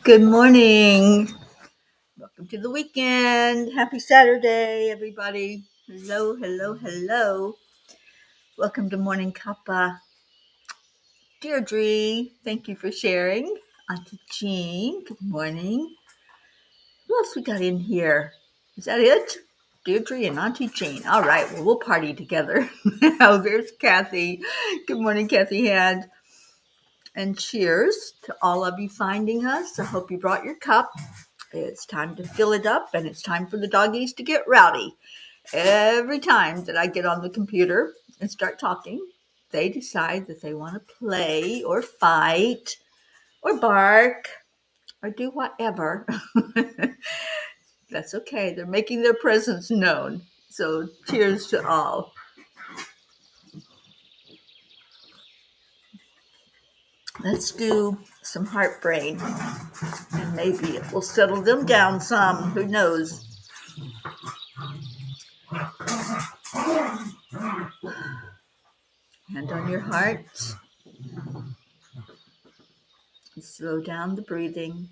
Good morning. Welcome to the weekend. Happy Saturday, everybody. Hello, hello, hello. Welcome to Morning Cuppa. Deirdre, thank you for sharing. Auntie Jean, good morning. Who else we got in here? Is that it? Deirdre and Auntie Jean. All right, well, we'll party together. Oh, there's Kathy. Good morning, Kathy Hand. And cheers to all of you finding us. I hope you brought your cup. It's time to fill it up, and it's time for the doggies to get rowdy. Every time that I get on the computer and start talking, they decide that they want to play or fight or bark or do whatever. That's okay. They're making their presence known. So cheers to all. Let's do some heartbrain, and maybe it will settle them down some. Who knows? Hand on your heart. Slow down the breathing.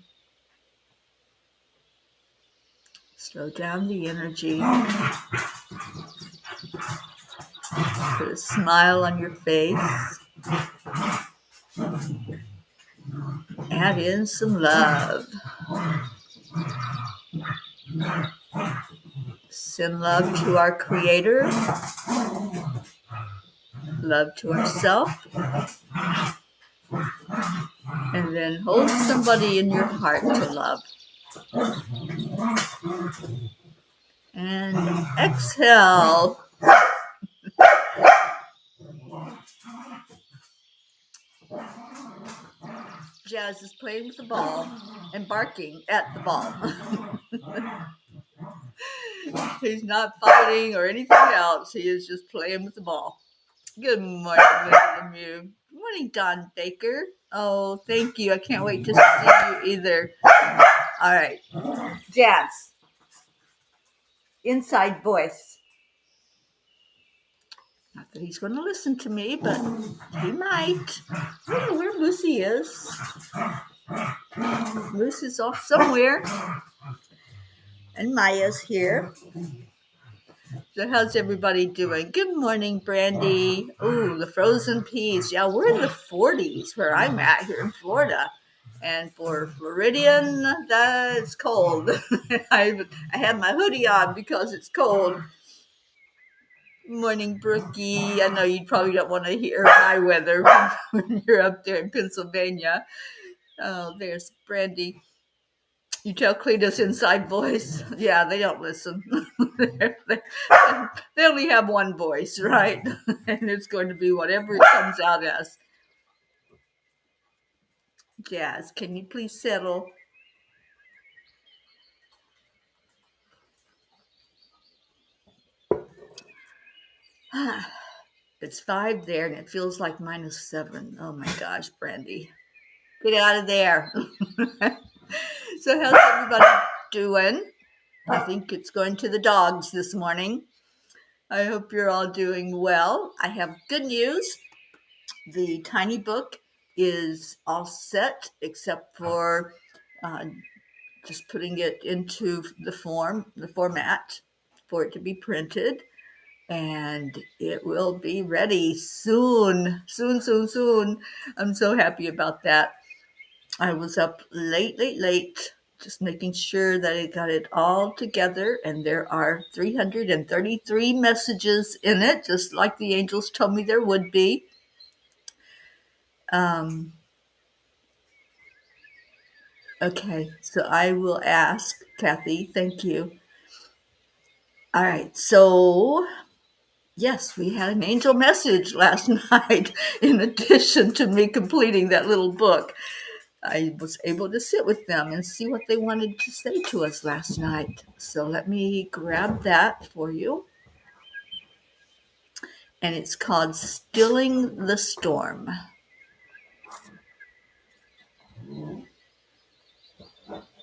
Slow down the energy. Put a smile on your face. Add in some love. Send love to our Creator. Love to ourselves. And then hold somebody in your heart to love. And exhale. Jazz is playing with the ball and barking at the ball. He's not fighting or anything else. He is just playing with the ball. Good morning, Mr. Lemieux. Good morning, Don Baker. Oh, thank you. I can't wait to see you either. All right. Jazz. Inside voice. Not that he's going to listen to me, but he might. I don't know where Lucy is. Lucy's off somewhere. And Maya's here. So how's everybody doing? Good morning, Brandy. Ooh, the frozen peas. Yeah, we're in the 40s where I'm at here in Florida. And for Floridian, that's cold. I have my hoodie on because it's cold. Morning, Brookie. I know you probably don't want to hear my weather when you're up there in Pennsylvania. Oh, there's Brandy. You tell Cleta's inside voice. Yeah, they don't listen. They only have one voice, right? And it's going to be whatever it comes out as. Jazz, can you please settle? It's 5 there, and it feels like -7. Oh, my gosh, Brandy. Get out of there. So how's everybody doing? I think it's going to the dogs this morning. I hope you're all doing well. I have good news. The tiny book is all set except for uh, just putting it into the format for it to be printed. And it will be ready soon, soon, soon, soon. I'm so happy about that. I was up late, just making sure that I got it all together. And there are 333 messages in it, just like the angels told me there would be. Um, okay, so I will ask Kathy. Thank you. All right, so yes, we had an angel message last night in addition to me completing that little book. I was able to sit with them and see what they wanted to say to us last night. So let me grab that for you. And it's called Stilling the Storm.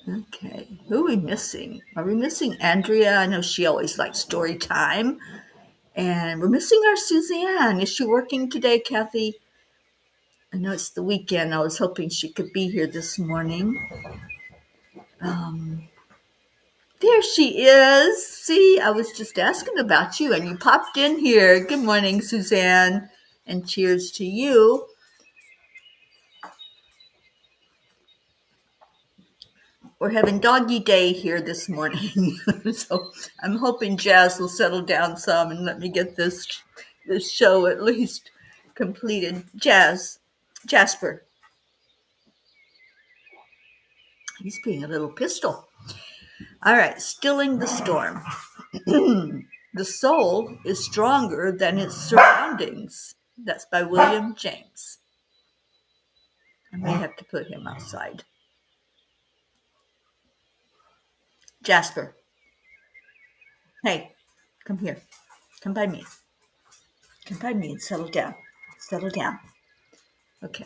Okay, who are we missing? Are we missing Andrea? I know she always likes story time. And we're missing our Suzanne. Is she working today, Kathy? I know it's the weekend. I was hoping she could be here this morning. There she is. See, I was just asking about you and you popped in here. Good morning, Suzanne. And cheers to you. We're having doggy day here this morning. So I'm hoping Jazz will settle down some and let me get this show at least completed. Jasper. He's being a little pistol. All right, stilling the storm. The soul is stronger than its surroundings. That's by William James. I may have to put him outside. Jasper, hey, come here. Come by me. Come by me and settle down. Settle down. Okay.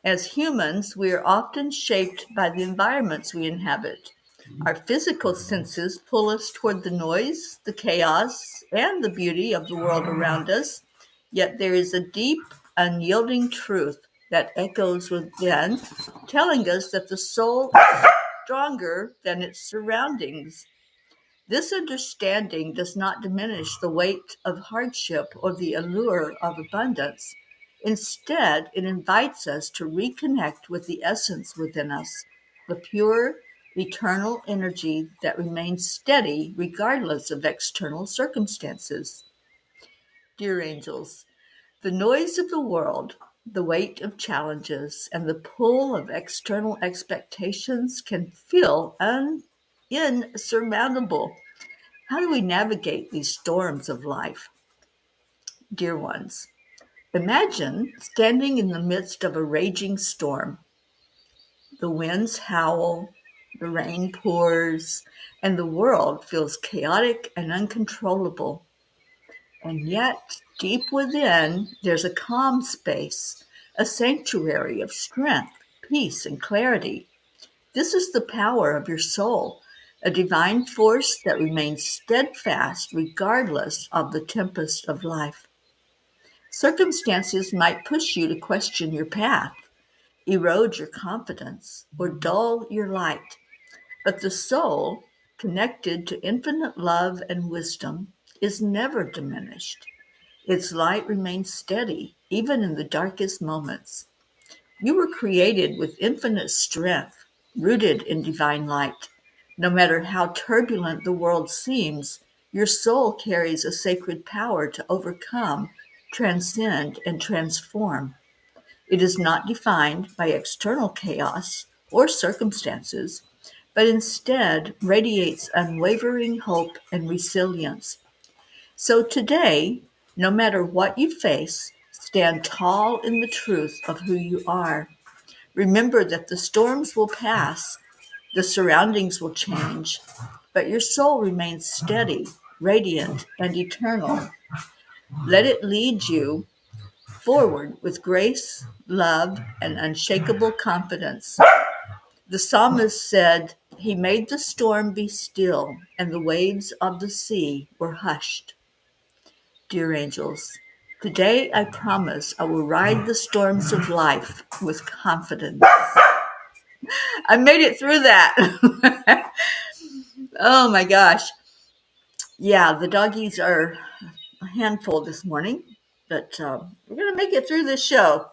As humans, we are often shaped by the environments we inhabit. Our physical senses pull us toward the noise, the chaos, and the beauty of the world around us. Yet there is a deep, unyielding truth that echoes within, telling us that the soul is stronger than its surroundings. This understanding does not diminish the weight of hardship or the allure of abundance. Instead, it invites us to reconnect with the essence within us, the pure, eternal energy that remains steady regardless of external circumstances. Dear angels, the noise of the world, the weight of challenges, and the pull of external expectations can feel insurmountable. How do we navigate these storms of life? Dear ones, imagine standing in the midst of a raging storm. The winds howl, the rain pours, and the world feels chaotic and uncontrollable. And yet, deep within, there's a calm space, a sanctuary of strength, peace, and clarity. This is the power of your soul, a divine force that remains steadfast regardless of the tempest of life. Circumstances might push you to question your path, erode your confidence, or dull your light. But the soul, connected to infinite love and wisdom, is never diminished. Its light remains steady, even in the darkest moments. You were created with infinite strength, rooted in divine light. No matter how turbulent the world seems, your soul carries a sacred power to overcome, transcend, and transform. It is not defined by external chaos or circumstances, but instead radiates unwavering hope and resilience. So today, no matter what you face, stand tall in the truth of who you are. Remember that the storms will pass, the surroundings will change, but your soul remains steady, radiant, and eternal. Let it lead you forward with grace, love, and unshakable confidence. The psalmist said, "He made the storm be still, and the waves of the sea were hushed." Dear angels, Today, I promise I will ride the storms of life with confidence. I made it through that. Oh my gosh. Yeah, the doggies are a handful this morning, but we're going to make it through this show.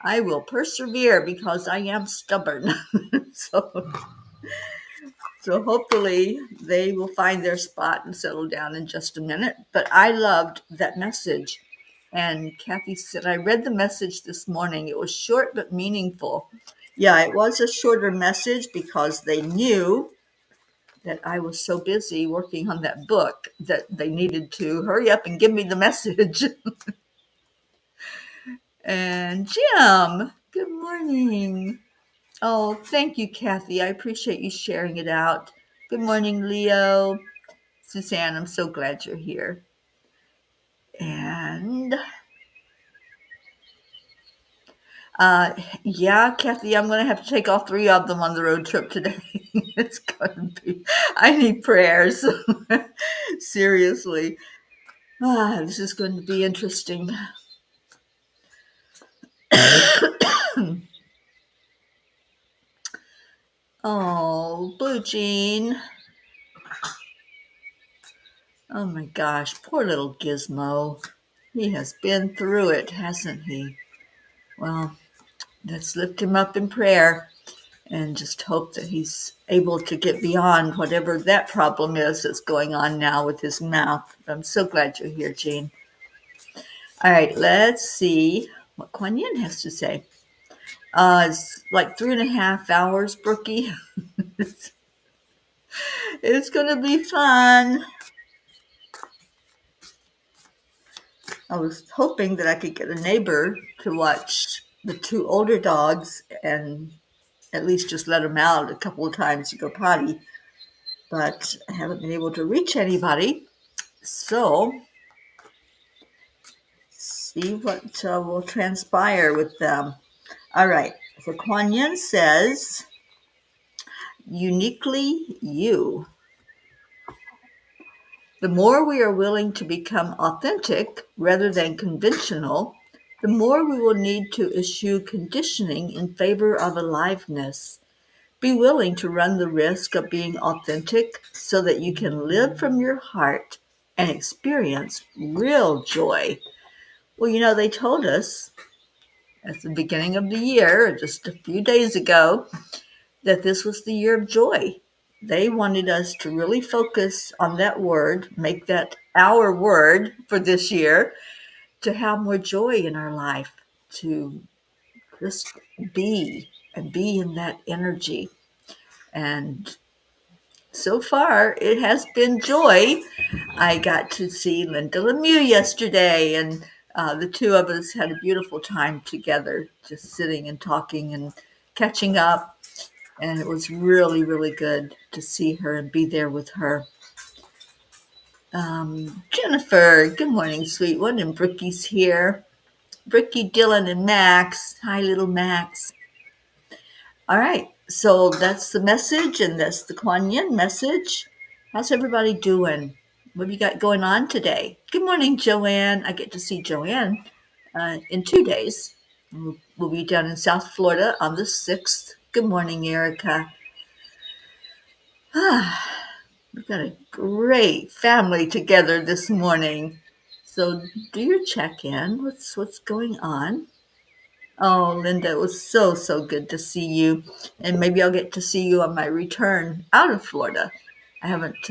I will persevere because I am stubborn. so, so hopefully they will find their spot and settle down in just a minute. But I loved that message. And Kathy said, I read the message this morning. It was short but meaningful. Yeah, it was a shorter message because they knew that I was so busy working on that book that they needed to hurry up and give me the message. And Jim, good morning. Oh, thank you, Kathy. I appreciate you sharing it out. Good morning, Leo. Suzanne, I'm so glad you're here. And yeah, Kathy, I'm going to have to take all three of them on the road trip today. It's going to be, I need prayers. Seriously. This is going to be interesting. Oh, Blue Jean. Oh my gosh, poor little Gizmo. He has been through it, hasn't he? Well, let's lift him up in prayer and just hope that he's able to get beyond whatever that problem is that's going on now with his mouth. I'm so glad you're here, Jean. All right, let's see what Kuan Yin has to say. It's like 3.5 hours, Brookie. It's going to be fun. I was hoping that I could get a neighbor to watch the two older dogs and at least just let them out a couple of times to go potty, but I haven't been able to reach anybody. So, see what will transpire with them. All right, so Kuan Yin says, uniquely you. The more we are willing to become authentic rather than conventional, the more we will need to eschew conditioning in favor of aliveness. Be willing to run the risk of being authentic so that you can live from your heart and experience real joy. Well, they told us at the beginning of the year, just a few days ago, that this was the year of joy. They wanted us to really focus on that word, make that our word for this year, to have more joy in our life, to just be and be in that energy. And so far, it has been joy. I got to see Linda Lemieux yesterday, and the two of us had a beautiful time together, just sitting and talking and catching up. And it was really, really good to see her and be there with her. Jennifer, good morning, sweet one. And Brickie's here. Brickie, Dylan, and Max. Hi, little Max. All right, so that's the message, and that's the Kuan Yin message. How's everybody doing? What have you got going on today? Good morning, Joanne. I get to see Joanne in 2 days. We'll be down in South Florida on the 6th. Good morning, Erica. We've got a great family together this morning. So do your check-in. What's going on? Oh, Linda, it was so, so good to see you. And maybe I'll get to see you on my return out of Florida. I haven't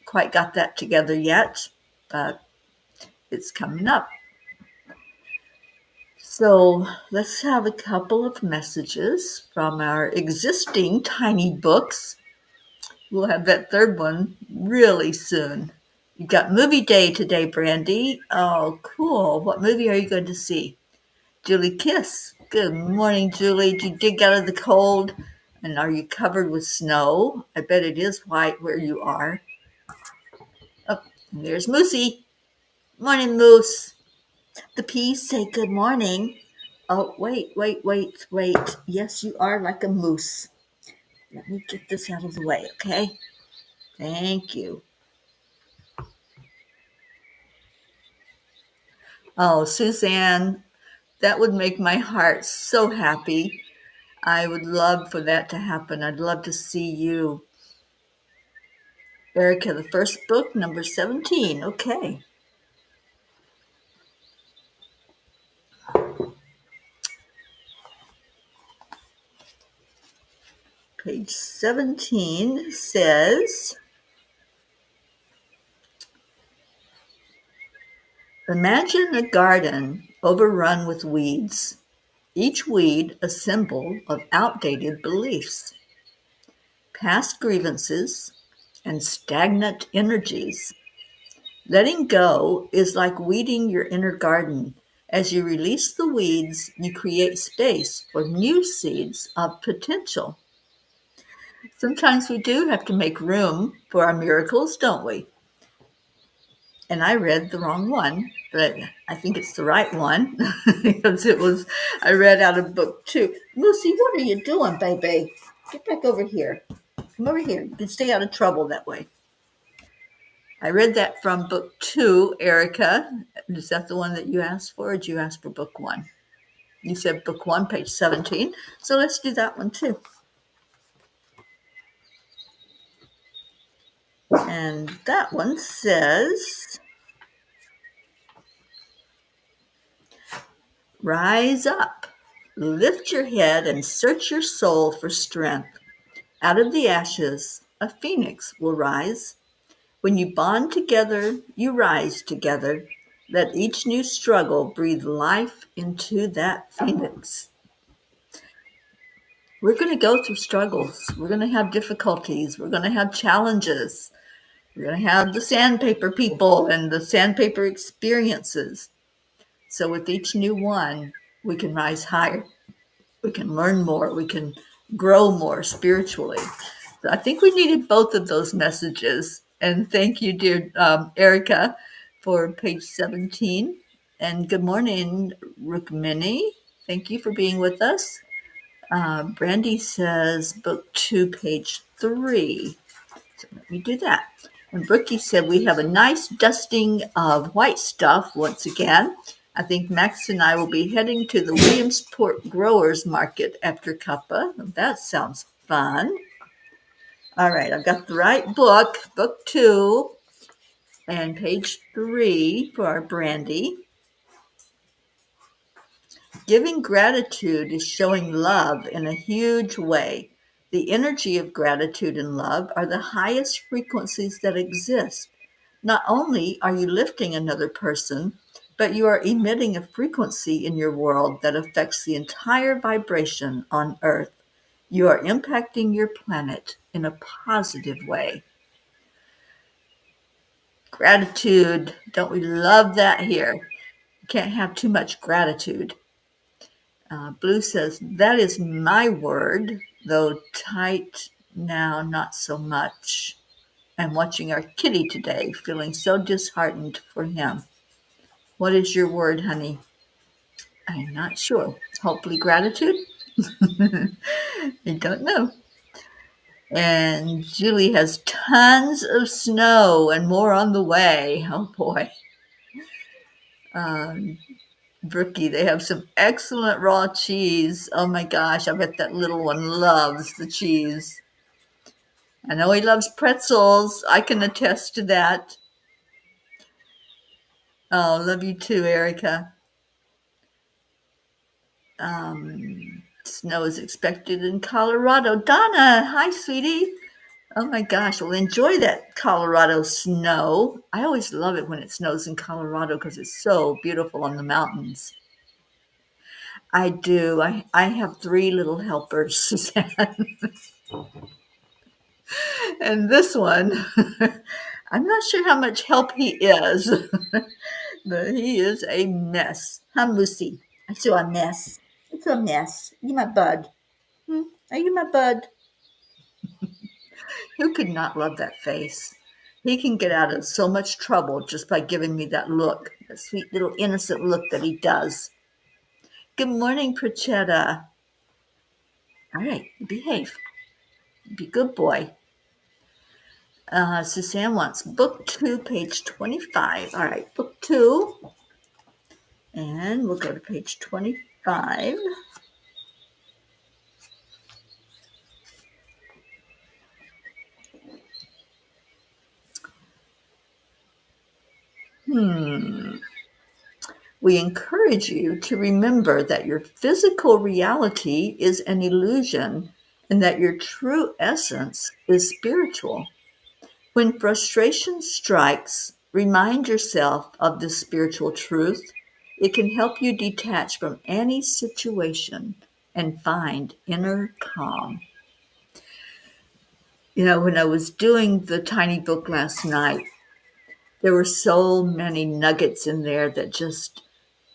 quite got that together yet, but it's coming up. So let's have a couple of messages from our existing tiny books. We'll have that third one really soon. You've got movie day today, Brandy. Oh, cool. What movie are you going to see? Julie Kiss. Good morning, Julie. Did you dig out of the cold? And are you covered with snow? I bet it is white where you are. Oh, and there's Moosey. Morning, Moose. The peas say good morning. Oh, wait. Yes, you are like a moose. Let me get this out of the way, okay? Thank you. Oh, Suzanne, that would make my heart so happy. I would love for that to happen. I'd love to see you. Erica, the first book, number 17. Okay. Page 17 says, imagine a garden overrun with weeds, each weed a symbol of outdated beliefs, past grievances, and stagnant energies. Letting go is like weeding your inner garden. As you release the weeds, you create space for new seeds of potential. Sometimes we do have to make room for our miracles, don't we? And I read the wrong one, but I think it's the right one because I read out of book 2. Lucy, what are you doing, baby? Get back over here. Come over here. You can stay out of trouble that way. I read that from book 2, Erica. Is that the one that you asked for, or did you ask for book 1? You said book 1, page 17. So let's do that one too. And that one says, rise up, lift your head, and search your soul for strength. Out of the ashes, a phoenix will rise. When you bond together, you rise together. Let each new struggle breathe life into that phoenix. We're going to go through struggles. We're going to have difficulties. We're going to have challenges. We're going to have the sandpaper people and the sandpaper experiences. So with each new one, we can rise higher. We can learn more. We can grow more spiritually. So I think we needed both of those messages. And thank you, dear Erica, for page 17. And good morning, Rukmini. Thank you for being with us. Brandy says book 2, page 3. So let me do that. And Brookie said we have a nice dusting of white stuff once again. I think Max and I will be heading to the Williamsport Growers Market after Cuppa. That sounds fun. All right, I've got the right book, book 2, and page 3 for our Brandy. Giving gratitude is showing love in a huge way. The energy of gratitude and love are the highest frequencies that exist. Not only are you lifting another person, but you are emitting a frequency in your world that affects the entire vibration on Earth. You are impacting your planet in a positive way. Gratitude. Don't we love that here? You can't have too much gratitude. Blue says, that is my word, though tight now, not so much. I'm watching our kitty today, feeling so disheartened for him. What is your word, honey? I'm not sure. Hopefully gratitude? I don't know. And Julie has tons of snow and more on the way. Oh boy. Brookie, they have some excellent raw cheese. Oh my gosh, I bet that little one loves the cheese. I know he loves pretzels. I can attest to that. Oh, love you too, Erica. Snow is expected in Colorado. Donna, hi, sweetie. Oh my gosh, well, enjoy that Colorado snow. I always love it when it snows in Colorado because it's so beautiful on the mountains. I do. I have 3 little helpers, Suzanne. And this one, I'm not sure how much help he is, but he is a mess. Huh, Lucy? I saw a mess. It's a mess. You my bud. Are you my bud? Who could not love that face? He can get out of so much trouble just by giving me that look, that sweet little innocent look that he does. Good morning, Prachetta. All right, behave. Be a good boy. Suzanne wants book 2, page 25. All right, book 2. And we'll go to page 25. We encourage you to remember that your physical reality is an illusion and that your true essence is spiritual. When frustration strikes, remind yourself of this spiritual truth. It can help you detach from any situation and find inner calm. When I was doing the tiny book last night, there were so many nuggets in there that just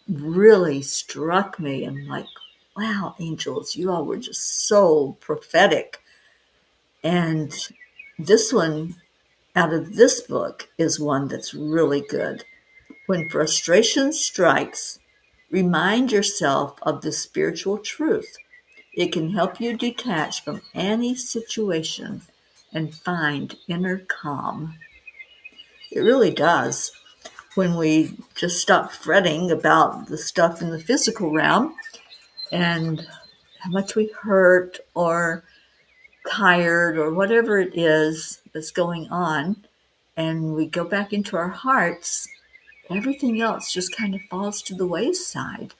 really struck me. And like, wow, angels, you all were just so prophetic. And this one out of this book is one that's really good. When frustration strikes, remind yourself of the spiritual truth. It can help you detach from any situation and find inner calm. It really does. When we just stop fretting about the stuff in the physical realm and how much we hurt or tired or whatever it is that's going on, and we go back into our hearts, everything else just kind of falls to the wayside.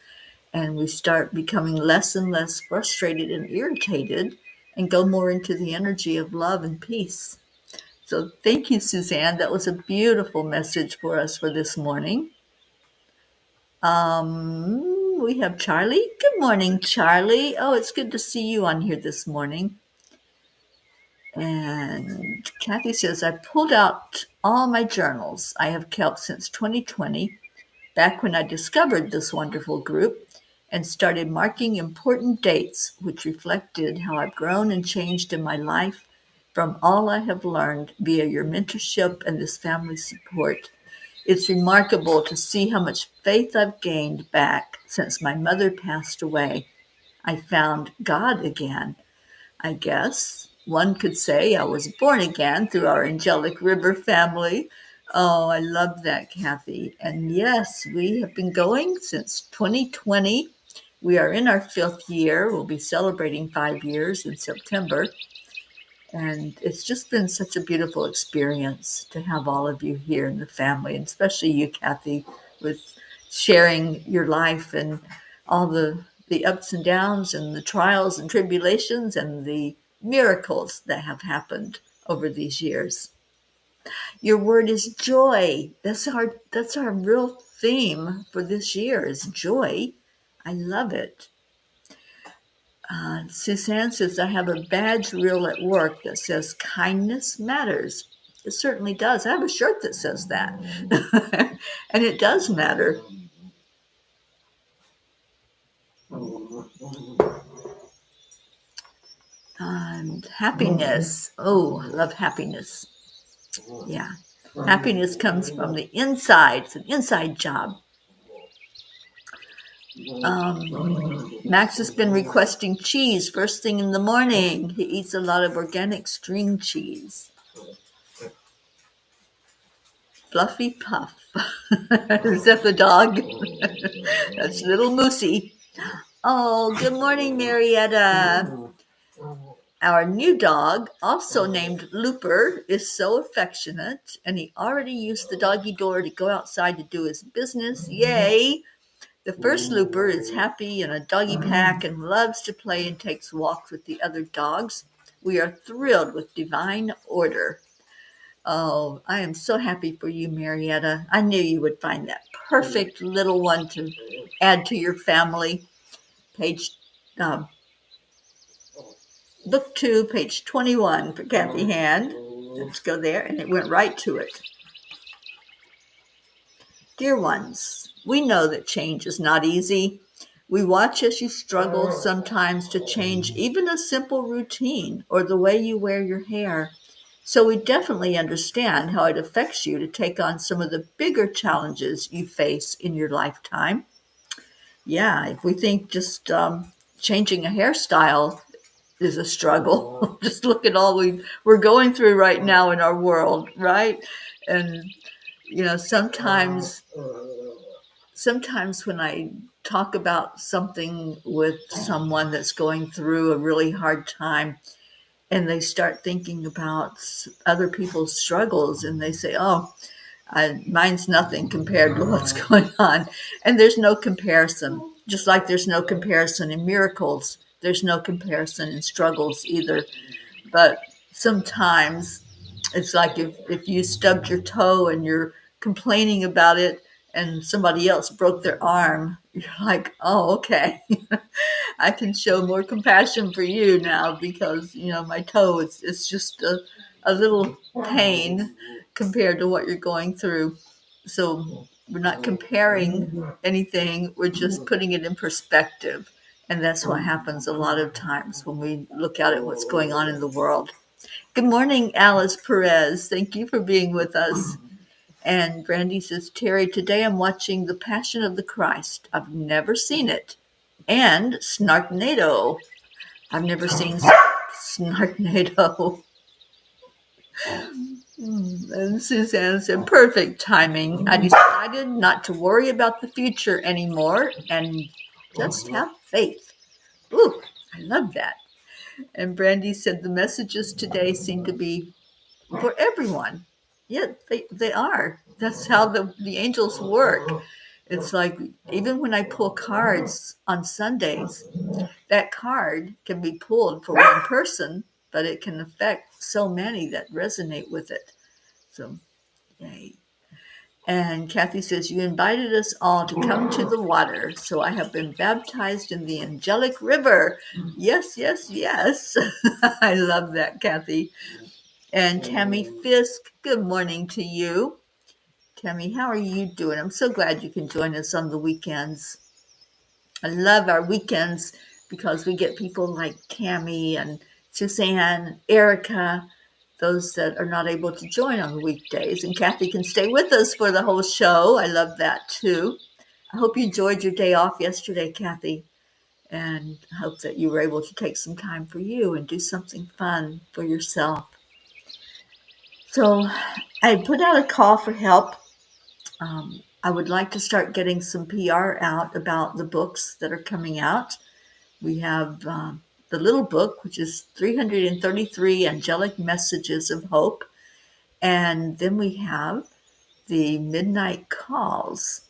And we start becoming less and less frustrated and irritated and go more into the energy of love and peace. So thank you, Suzanne. That was a beautiful message for us for this morning. We have Charlie. Good morning, Charlie. Oh, it's good to see you on here this morning. And Kathy says, I pulled out all my journals I have kept since 2020, back when I discovered this wonderful group, and started marking important dates which reflected how I've grown and changed in my life from all I have learned via your mentorship and this family support. It's remarkable to see how much faith I've gained back since my mother passed away. I found God again, I guess. One could say I was born again through our angelic river family. Oh, I love that, Kathy. And yes, we have been going since 2020. We are in our 5th year. We'll be celebrating 5 years in September. And it's just been such a beautiful experience to have all of you here in the family, and especially you, Kathy, with sharing your life and all the ups and downs and the trials and tribulations and the miracles that have happened over these years. Your word is joy. That's our real theme for this year is joy. I love it. Suzanne says, I have a badge reel at work that says kindness matters. It certainly does. I have a shirt that says that. And it does matter. And happiness. Oh, I love happiness. Yeah. Happiness comes from the inside. It's an inside job. Max has been requesting cheese first thing in the morning. He eats a lot of organic string cheese. Fluffy Puff. Is that the dog? That's little Moosey. Oh, good morning, Marietta. Our new dog, also named Looper, is so affectionate, and he already used the doggy door to go outside to do his business. Yay! The first Looper is happy in a doggy pack and loves to play and takes walks with the other dogs. We are thrilled with Divine Order. Oh, I am so happy for you, Marietta. I knew you would find that perfect little one to add to your family. Page, book 2, page 21 for Kathy Hand. Let's go there, and it went right to it. Dear ones, we know that change is not easy. We watch as you struggle sometimes to change even a simple routine or the way you wear your hair. So we definitely understand how it affects you to take on some of the bigger challenges you face in your lifetime. Yeah, if we think just changing a hairstyle is a struggle, just look at all we're going through right now in our world, right? And, sometimes sometimes when I talk about something with someone that's going through a really hard time, and they start thinking about other people's struggles, and they say, "Oh, mine's nothing compared to what's going on." And there's no comparison. Just like there's no comparison in miracles, there's no comparison in struggles either. But sometimes it's like if you stubbed your toe and you're complaining about it, and somebody else broke their arm, you're like, oh, okay. I can show more compassion for you now because, my toe, it's just a little pain compared to what you're going through. So we're not comparing anything, we're just putting it in perspective. And that's what happens a lot of times when we look at what's going on in the world. Good morning, Alice Perez. Thank you for being with us. And Brandy says, Terry, today I'm watching The Passion of the Christ. I've never seen it. And Snarknado. I've never seen Snarknado. And Suzanne said, perfect timing. I decided not to worry about the future anymore and just have faith. Ooh, I love that. And Brandy said, the messages today seem to be for everyone. Yeah, they are. That's how the angels work. It's like, even when I pull cards on Sundays, that card can be pulled for one person, but it can affect so many that resonate with it. So, yay. And Kathy says, you invited us all to come to the water, so I have been baptized in the angelic river. Yes, yes, yes. I love that, Kathy. And Tammy Fisk, good morning to you. Tammy, how are you doing? I'm so glad you can join us on the weekends. I love our weekends because we get people like Tammy and Suzanne, Erica, those that are not able to join on the weekdays. And Kathy can stay with us for the whole show. I love that too. I hope you enjoyed your day off yesterday, Kathy, and I hope that you were able to take some time for you and do something fun for yourself. So I put out a call for help. I would like to start getting some PR out about the books that are coming out. We have the little book, which is 333 Angelic Messages of Hope. And then we have the Midnight Calls.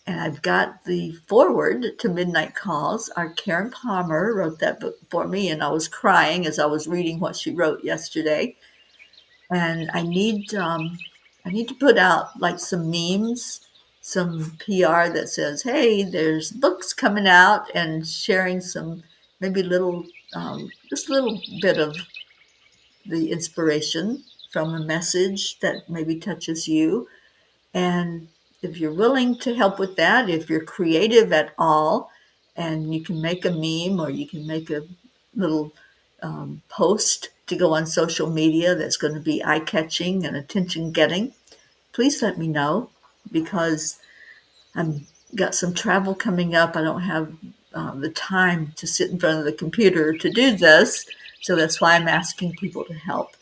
And I've got the foreword to Midnight Calls. Our Karen Palmer wrote that book for me, and I was crying as I was reading what she wrote yesterday. And I need to put out like some memes, some PR that says, hey, there's books coming out, and sharing some maybe just a little bit of the inspiration from a message that maybe touches you. And if you're willing to help with that, if you're creative at all, and you can make a meme or you can make a little post to go on social media that's going to be eye-catching and attention-getting, please let me know, because I've got some travel coming up. I don't have the time to sit in front of the computer to do this, so that's why I'm asking people to help.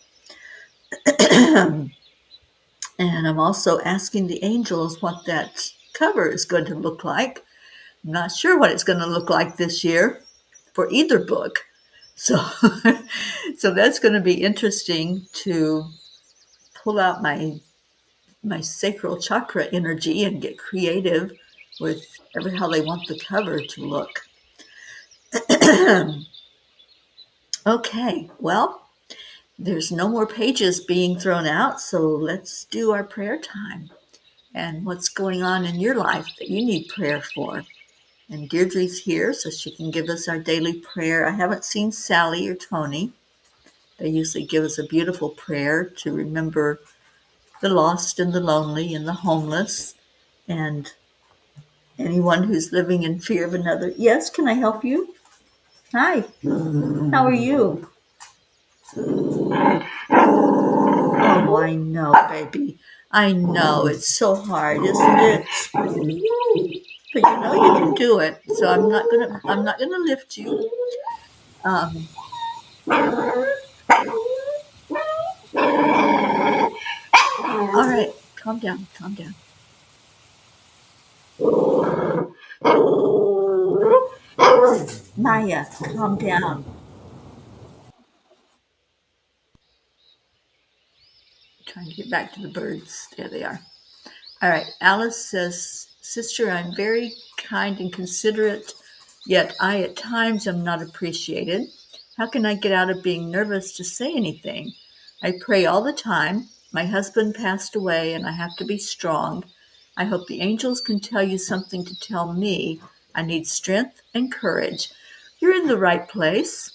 And I'm also asking the angels what that cover is going to look like. I'm not sure what it's going to look like this year for either book. So, so that's going to be interesting to pull out my sacral chakra energy and get creative with how they want the cover to look. Okay, well, there's no more pages being thrown out, so let's do our prayer time. And what's going on in your life that you need prayer for. And Deirdre's here, so she can give us our daily prayer. I haven't seen Sally or Tony. They usually give us a beautiful prayer to remember the lost and the lonely and the homeless and anyone who's living in fear of another. Yes, can I help you? Hi, how are you? Oh, I know, baby. I know, it's so hard, isn't it? But you know you can do it. So I'm not gonna lift you. Um, all right, calm down, calm down. Maya, calm down. Trying to get back to the birds. There they are. All right. Alice says, Sister, I'm very kind and considerate, yet I at times am not appreciated. How can I get out of being nervous to say anything? I pray all the time. My husband passed away and I have to be strong. I hope the angels can tell you something to tell me. I need strength and courage. You're in the right place.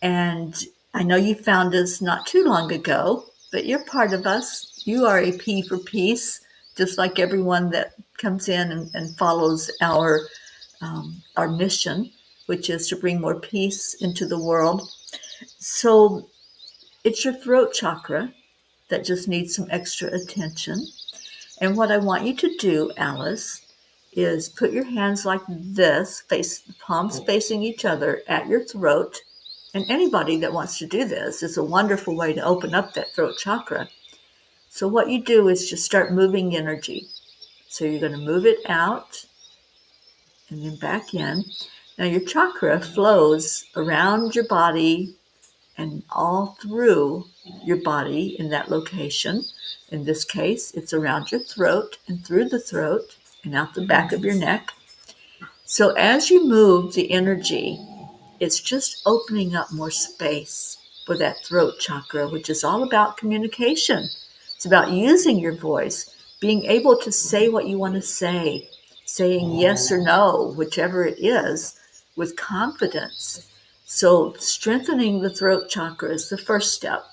And I know you found us not too long ago, but you're part of us. You are a P for peace, just like everyone that comes in and follows our mission, which is to bring more peace into the world. So it's your throat chakra that just needs some extra attention. And what I want you to do, Alice, is put your hands like this, palms facing each other at your throat. And anybody that wants to do this is a wonderful way to open up that throat chakra. So what you do is just start moving energy. So you're going to move it out and then back in. Now your chakra flows around your body and all through your body in that location. In this case, it's around your throat and through the throat and out the back of your neck. So as you move the energy, it's just opening up more space for that throat chakra, which is all about communication. It's about using your voice, being able to say what you want to say, saying yes or no, whichever it is, with confidence. So strengthening the throat chakra is the first step,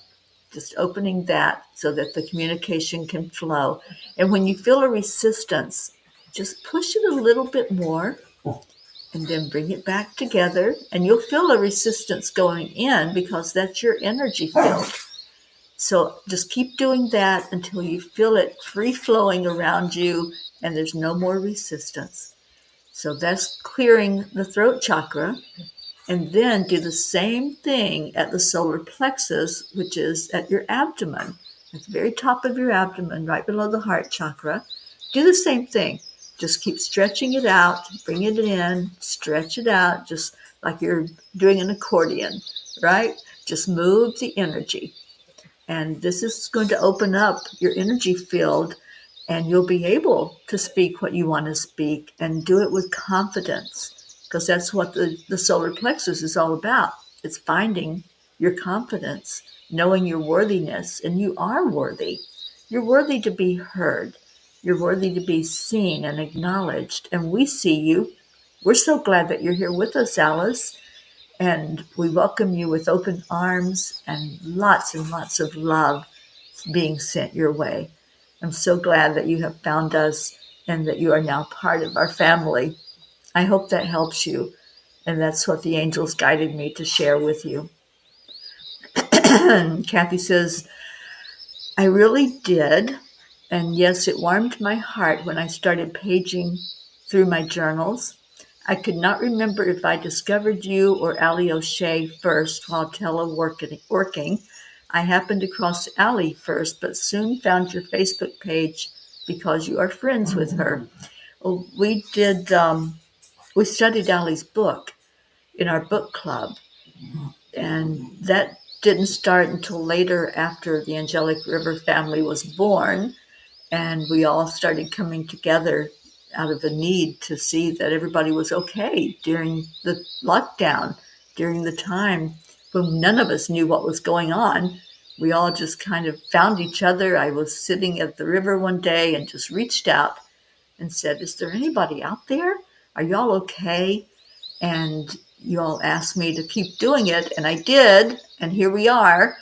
just opening that so that the communication can flow. And when you feel a resistance, just push it a little bit more and then bring it back together. And you'll feel a resistance going in because that's your energy field. So just keep doing that until you feel it free flowing around you and there's no more resistance. So that's clearing the throat chakra. And then do the same thing at the solar plexus, which is at your abdomen, at the very top of your abdomen, right below the heart chakra. Do the same thing. Just keep stretching it out, bring it in, stretch it out, just like you're doing an accordion, right? Just move the energy. And this is going to open up your energy field, and you'll be able to speak what you want to speak and do it with confidence, because that's what the solar plexus is all about. It's finding your confidence, knowing your worthiness, and you are worthy. You're worthy to be heard. You're worthy to be seen and acknowledged, and we see you. We're so glad that you're here with us, Alice. And we welcome you with open arms and lots of love being sent your way. I'm so glad that you have found us and that you are now part of our family. I hope that helps you. And that's what the angels guided me to share with you. Kathy says, I really did. And yes, it warmed my heart when I started paging through my journals. I could not remember if I discovered you or Ali O'Shea first while teleworking. I happened across Ali first, but soon found your Facebook page because you are friends with her. Well, we studied Ali's book in our book club, and that didn't start until later after the Angelic River family was born. And we all started coming together out of a need to see that everybody was okay during the lockdown, during the time when none of us knew what was going on. We all just kind of found each other. I was sitting at the river one day and just reached out and said, is there anybody out there? Are y'all okay? And you all asked me to keep doing it, and I did, and here we are.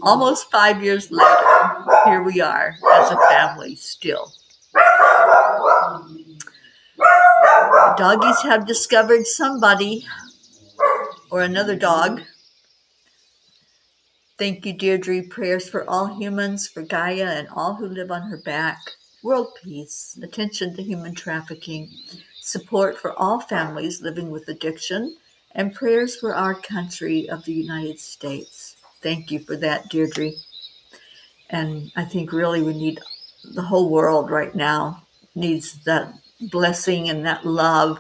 Almost 5 years later, here we are as a family still. The doggies have discovered somebody or another dog. Thank you, Deirdre. Prayers for all humans, for Gaia and all who live on her back. World peace, attention to human trafficking, support for all families living with addiction, and prayers for our country of the United States. Thank you for that, Deirdre. And I think really we need the whole world right now needs that blessing and that love,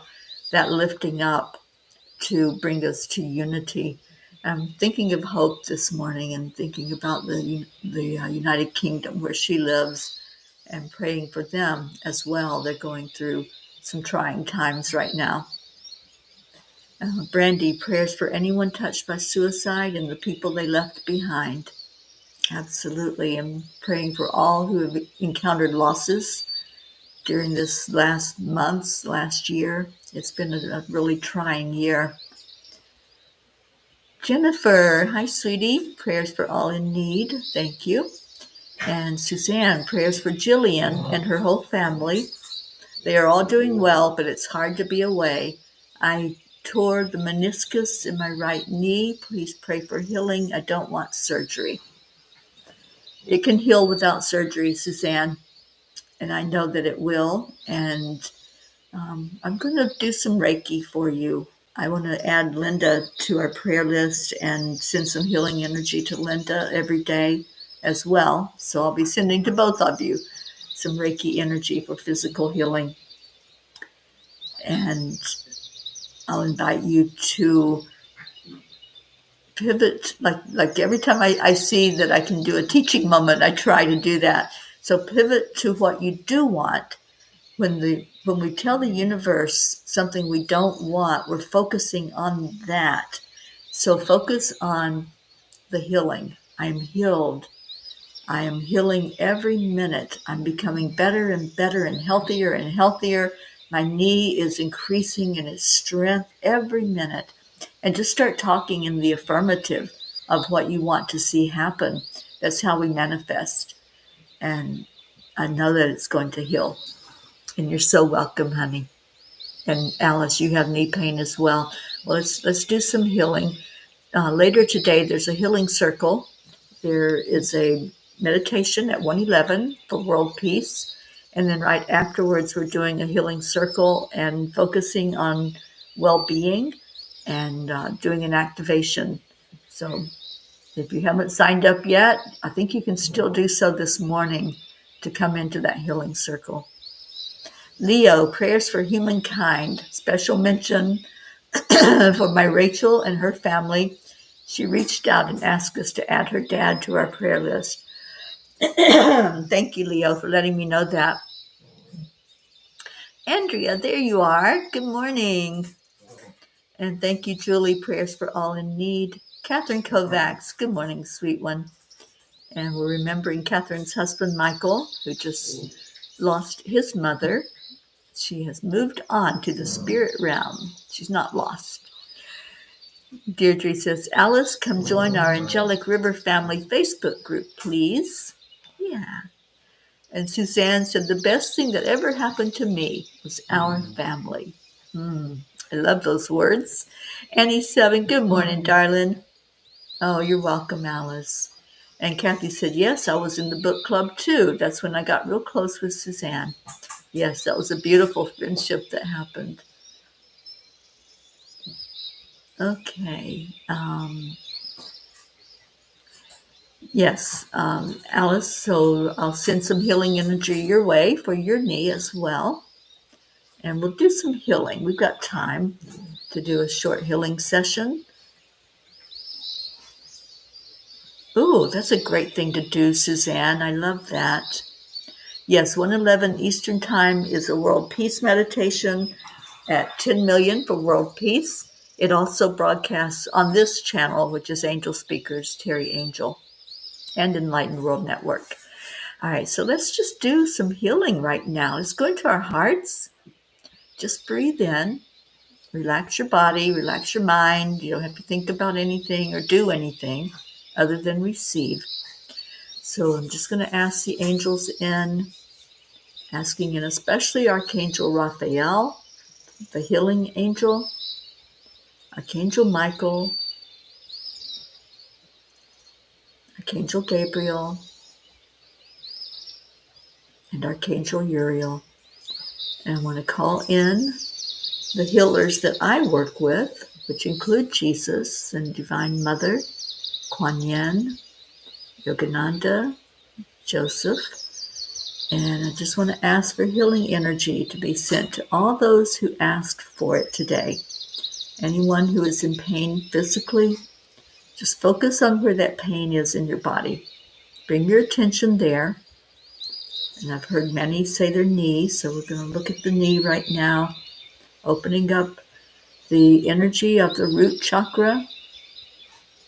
that lifting up to bring us to unity. I'm thinking of Hope this morning and thinking about the United Kingdom where she lives and praying for them as well. They're going through some trying times right now. Brandy, prayers for anyone touched by suicide and the people they left behind. Absolutely. I'm praying for all who have encountered losses during this last year. It's been a really trying year. Jennifer, hi, sweetie. Prayers for all in need. Thank you. And Suzanne, prayers for Jillian and her whole family. They are all doing well, but it's hard to be away. I tore the meniscus in my right knee. Please pray for healing. I don't want surgery. It can heal without surgery, Suzanne, and I know that it will. And I'm going to do some Reiki for you. I want to add Linda to our prayer list and send some healing energy to Linda every day as well. So I'll be sending to both of you some Reiki energy for physical healing. And I'll invite you to pivot. Like every time I see that I can do a teaching moment, I try to do that. So pivot to what you do want. When we tell the universe something we don't want, we're focusing on that. So focus on the healing. I'm healed. I am healing every minute. I'm becoming better and better and healthier. My knee is increasing in its strength every minute. And just start talking in the affirmative of what you want to see happen. That's how we manifest. And I know that it's going to heal. And you're so welcome, honey. And Alice, you have knee pain as well. Well, let's do some healing. Later today, there's a healing circle. There is a meditation at 1:11 for world peace. And then right afterwards, we're doing a healing circle and focusing on well-being and doing an activation. So if you haven't signed up yet, I think you can still do so this morning to come into that healing circle. Leo, prayers for humankind. Special mention for my Rachel and her family. She reached out and asked us to add her dad to our prayer list. Thank you, Leo, for letting me know that. Andrea, there you are. Good morning. And thank you, Julie. Prayers for all in need. Catherine Kovacs. Good morning, sweet one. And we're remembering Catherine's husband, Michael, who just lost his mother. She has moved on to the spirit realm. She's not lost. Deirdre says, Alice, come join our Angelic River Family Facebook group, please. Yeah. And Suzanne said, the best thing that ever happened to me was our family. I love those words. Annie 7, good morning, darling. Oh, you're welcome, Alice. And Kathy said, yes, I was in the book club too. That's when I got real close with Suzanne. Yes, that was a beautiful friendship that happened. Okay. Yes, Alice, so I'll send some healing energy your way for your knee as well. And we'll do some healing. We've got time to do a short healing session. Ooh, that's a great thing to do, Suzanne. I love that. Yes, 1:11 Eastern Time is a World Peace Meditation at 10 million for World Peace. It also broadcasts on this channel, which is Angel Speakers, Terry Angel, and Enlightened World Network. All right, so let's just do some healing right now. Let's go into our hearts. Just breathe in. Relax your body, relax your mind. You don't have to think about anything or do anything other than receive. So I'm just going to ask the angels in, asking in especially Archangel Raphael, the healing angel, Archangel Michael, Archangel Gabriel, and Archangel Uriel. And I want to call in the healers that I work with, which include Jesus and Divine Mother, Kuan Yin, Yogananda, Joseph, And I just want to ask for healing energy to be sent to all those who asked for it today. Anyone who is in pain physically, just focus on where that pain is in your body. Bring your attention there. And I've heard many say their knee, so we're going to look at the knee right now, opening up the energy of the root chakra.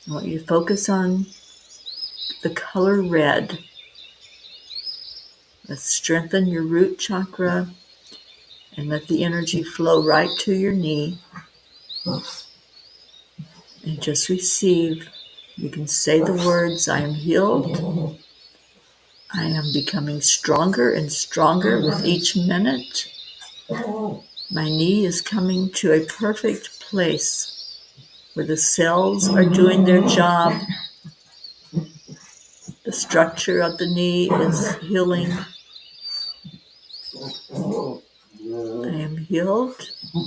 I want you to focus on the color red. Let's strengthen your root chakra and let the energy flow right to your knee. And just receive. You can say the words, I am healed. I am becoming stronger and stronger with each minute. My knee is coming to a perfect place where the cells are doing their job. The structure of the knee is healing. I am healed.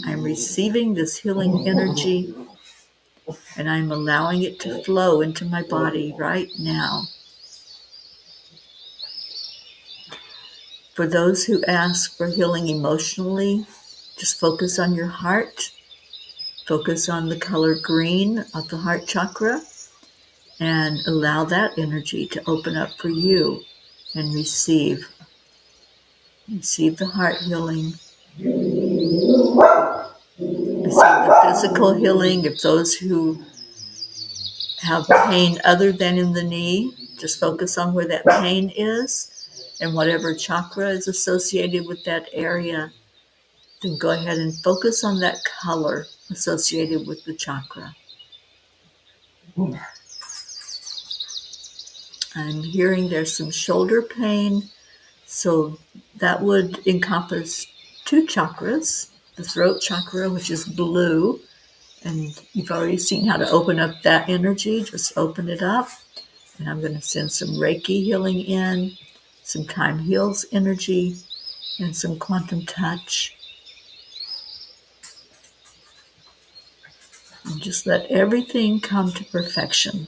I'm receiving this healing energy, and I'm allowing it to flow into my body right now. For those who ask for healing emotionally, just focus on your heart. Focus on the color green of the heart chakra and allow that energy to open up for you and receive. Receive the heart healing. Receive the physical healing of those who have pain other than in the knee. Just focus on where that pain is and whatever chakra is associated with that area. Then go ahead and focus on that color associated with the chakra. I'm hearing there's some shoulder pain, so that would encompass two chakras, the throat chakra, which is blue, and you've already seen how to open up that energy. Just open it up, and I'm going to send some Reiki healing in, some Time Heals energy, and some quantum touch. And just let everything come to perfection.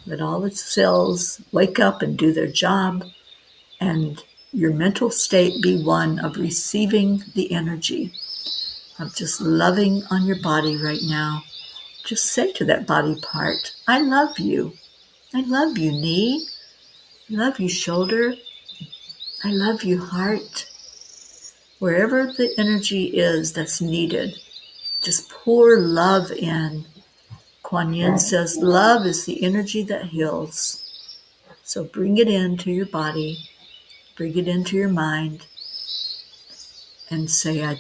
Let all the cells wake up and do their job, and your mental state be one of receiving the energy, of just loving on your body right now. Just say to that body part, I love you. I love you, knee. I love you, shoulder. I love you, heart. Wherever the energy is that's needed, just pour love in. Kuan Yin says love is the energy that heals. So bring it into your body, bring it into your mind, and say, I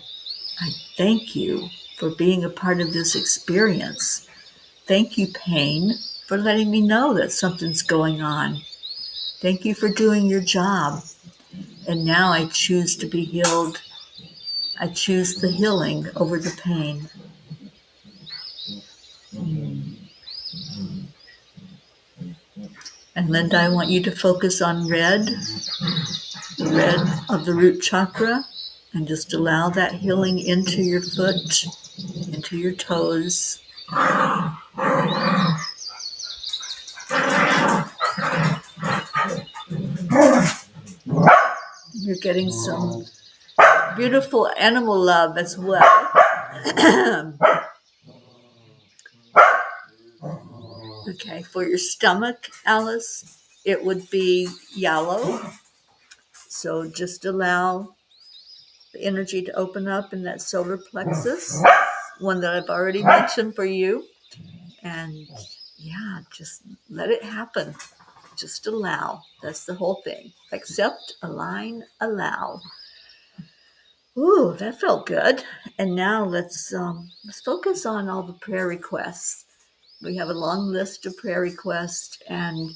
thank you for being a part of this experience. Thank you, pain, for letting me know that something's going on. Thank you for doing your job. And now I choose to be healed. I choose the healing over the pain. And Linda, I want you to focus on red, the red of the root chakra, and just allow that healing into your foot, into your toes. You're getting some beautiful animal love as well. Okay, for your stomach, Alice, it would be yellow. So just allow the energy to open up in that solar plexus, one that I've already mentioned for you. And yeah, just let it happen. Just allow. That's the whole thing. Accept, align, allow. Ooh, that felt good. And now let's focus on all the prayer requests. We have a long list of prayer requests, and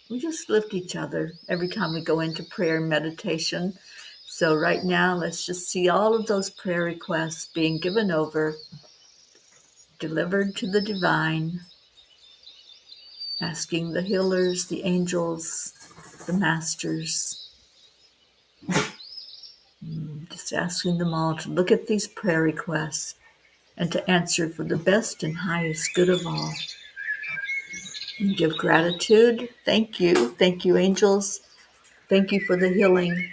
we just lift each other every time we go into prayer and meditation. So right now, let's just see all of those prayer requests being given over, delivered to the divine, asking the healers, the angels, the masters, just asking them all to look at these prayer requests and to answer for the best and highest good of all. And give gratitude. Thank you. Thank you, angels. Thank you for the healing.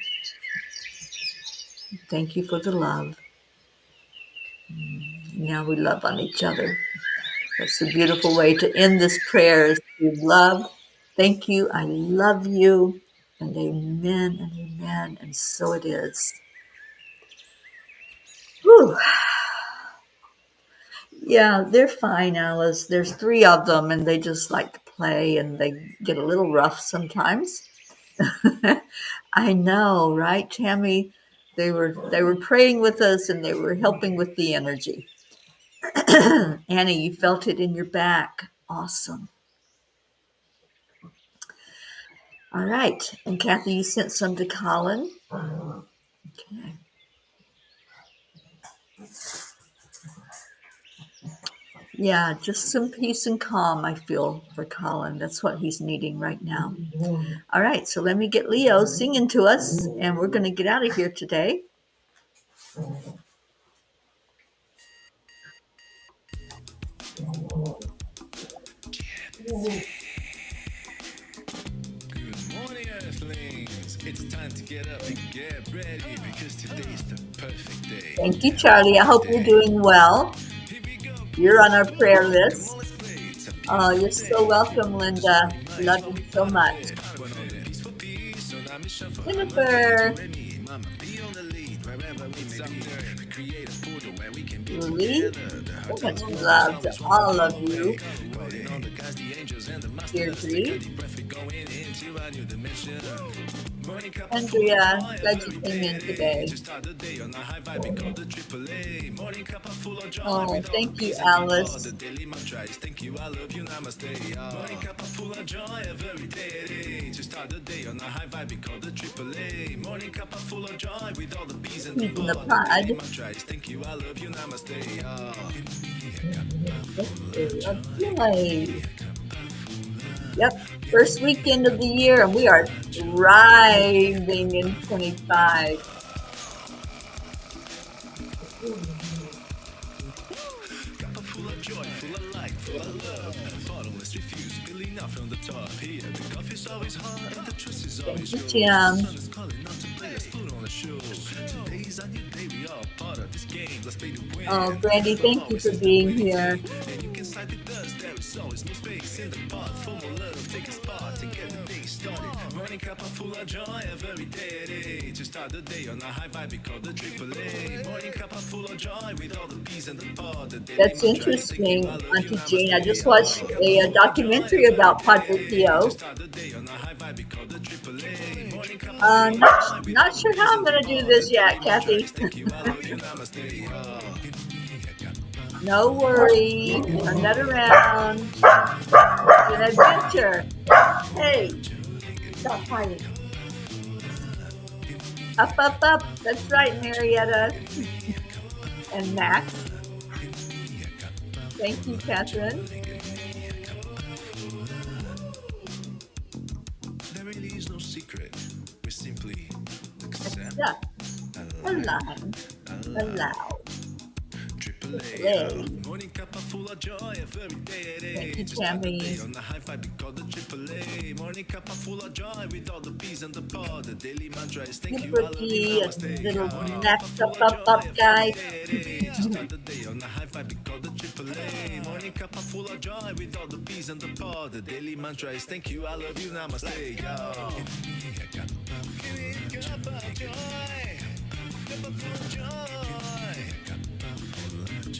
Thank you for the love. Now we love on each other. That's a beautiful way to end this prayer is to love. Thank you. I love you. And amen and amen. And so it is. Whew. Yeah, they're fine, Alice. There's three of them, and they just like to play, and they get a little rough sometimes. I know, right, Tammy? They were praying with us, and they were helping with the energy. Annie, you felt it in your back. Awesome. All right, and Kathy, you sent some to Colin. Okay. Yeah, just some peace and calm, I feel, for Colin. That's what he's needing right now. All right, so let me get Leo singing to us, and we're going to get out of here today. Good morning, Earthlings. It's time to get up and get ready because today's the perfect day. Thank you, Charlie. I hope you're doing well. Here we go. You're on our prayer list. Let's play. It's a Oh, peaceful you're so day. welcome, Linda. Love So you be so part of much. it. One on the peace for peace. On our mission for harmony. Jennifer, To any mama, be on the lead wherever we may be. We create a portal where we can be Julie, together. The so heart much of the love to always one all call of away. you. Calling on the guys, the angels, and the masters. Take a Deirdre, deep breath. We're going into a new dimension. Morning cup of full of Andrea, joy glad you every came in day. today. To start the day on a high vibe, we call the AAA. Morning cup of full of joy Oh, with all the thank you, peace and the power. The Alice. daily mantra is thank you, I love you, namaste. Morning cup of full of joy every day. To start the day on a high vibe, we call the AAA. Morning cup of full of joy with all the peace and the He's in the power. The daily pod. mantra is thank you, I love you, namaste. Let's see, of joy. Yep, first weekend of the year, and we are thriving in 25. Cup of full of joy, full of light, full of love. Bottomless refuse, spilling out from the top. Here, the coffee's always hot and the trust is Thank always you, yours. Tim. The sun is calling out to play, let's put on a show. Today's a new day, we are part of this game. Let's play to win. Oh, Brandy, Love thank you always for is the being winning here. team. And you can side with us, there is always no space in the pot. For more love, take a spot and get the day started. Morning cup of full of joy every day. To start the day on a high vibe, we call the AAA. Morning cup of full of joy with all the peas and the pod. The daily That's mantra is thank you, I interesting, love you, Auntie Jane. I namaste. just watched a documentary about Padre To Pio. start the day on a high vibe, we call the AAA. Morning cup of Not sure how I'm going to do this yet, Kathy. thank you, I love you, namaste. No worries. Turn that around. It's an adventure. Hey, stop fighting. Up, up, up. That's right, Marietta. And Max. Thank you, Catherine. There really is no secret. We simply accept, Accept, align, allow. Play. Morning cup of full of joy every day. Thank you, To start the day Tammy. on the high vibe, we call the AAA. Morning cup of full of joy with all the peas and the pod. The daily mantra is thank Good you, I love you, Brookie, a namaste. little Morning cup neck of up, full of up, joy up, guy. every day. To start the day on the high vibe, we call the AAA. Morning cup of full of joy with all the peas and the pod. The daily mantra is thank you, I love you, namaste. Cup of joy. Cup of full of joy.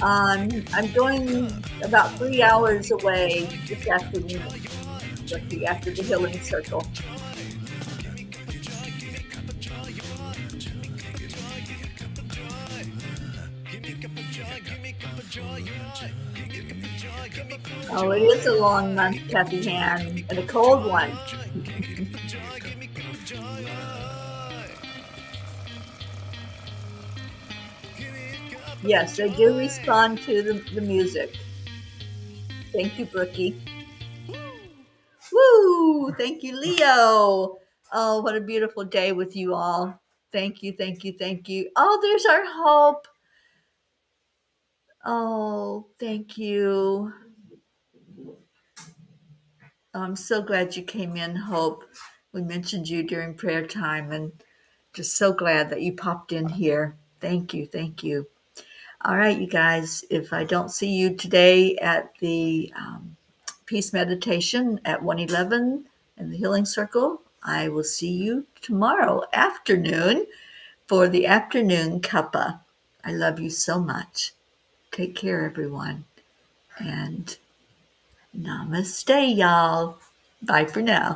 I'm going about 3 hours away this afternoon, Brookie, after the healing circle. Oh, it is a long month, Kathy Han, and a cold one. Yes, they do respond to the music. Thank you, Brookie. Woo! Thank you, Leo. Oh, what a beautiful day with you all. Thank you, thank you, thank you. Oh, there's our Hope. Oh, thank you. I'm so glad you came in, Hope. We mentioned you during prayer time, and Just so glad that you popped in here. Thank you. Thank you. All right, you guys, if I don't see you today at the peace meditation at 111 in the healing circle, I will see you tomorrow afternoon for the afternoon cuppa. I love you so much. Take care, everyone. And namaste, y'all. Bye for now.